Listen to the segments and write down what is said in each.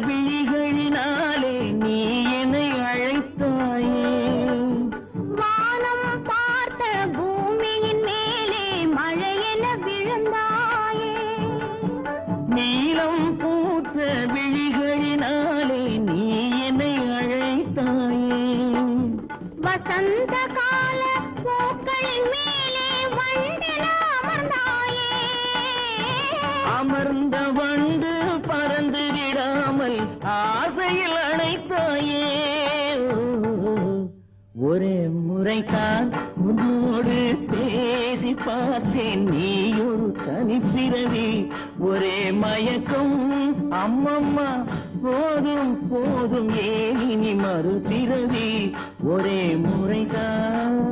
விழிகளினாலே நீ என்னை அழைத்தாயே. வானம் பார்த்த பூமியின் மேலே மழையென விழுந்தாயே. நீலம் பூத்த விழிகளினாலே நீ என்னை அழைத்தாயே. வசந்த கால பூக்களின் மேலே வண்டென அமர்ந்தாயே. அமர்ந்த வண்டு பறந்து விடாமல் ஆசையில் அணைத்தாயே. ஒரே முறைதான் உன்னோடு பேசி பார்த்தேன், நீ ஒரு தனிப்பிறவி. ஒரே மயக்கம் அம்மம்மா, போதும் போதும் ஏன் இனி மறுபிறவி. ஒரே முறைதான்.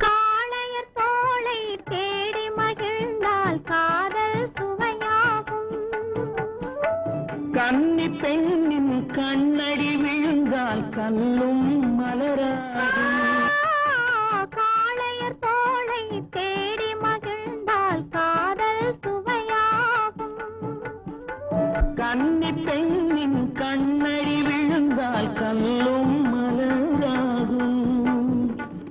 காளையர் தோளை தேடி மகிழ்ந்தால் காதல் சுவையாகும். கன்னி பெண்ணின் கண்ணடி விழுந்தால் கல்லும் மலராகும். காளையர் தோளை தேடி மகிழ்ந்தால் காதல் சுவையாகும். கன்னி பெண்ணின் கண்ணடி விழுந்தால் கல்லும் மலராகும்.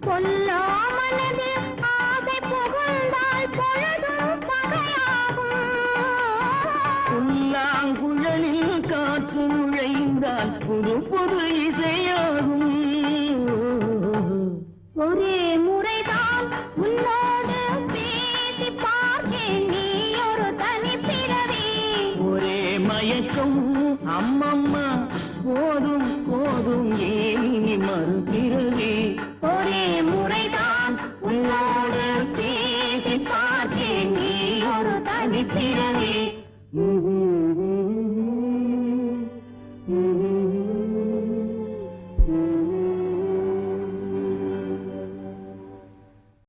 கொல்லா மனதில் ஆசை புகுந்தால் பொழுதும் பகையாகும். புல்லாங்குழலில் காற்று நுழைந்தால் புது புது இசையாகும். ஒரே முறைதான் உன்னோடு பேசி பார்த்தேன், நீ ஒரு தனிப்பிறவி. ஒரே மயக்கம் அம்மம்மா, போதும் போதும் ஏன் இனி மறுபிறவி. ஒரே முறைதான் உன்னோடு பேசி பார்த்தேன், நீ ஒரு தனிப்பிறவி.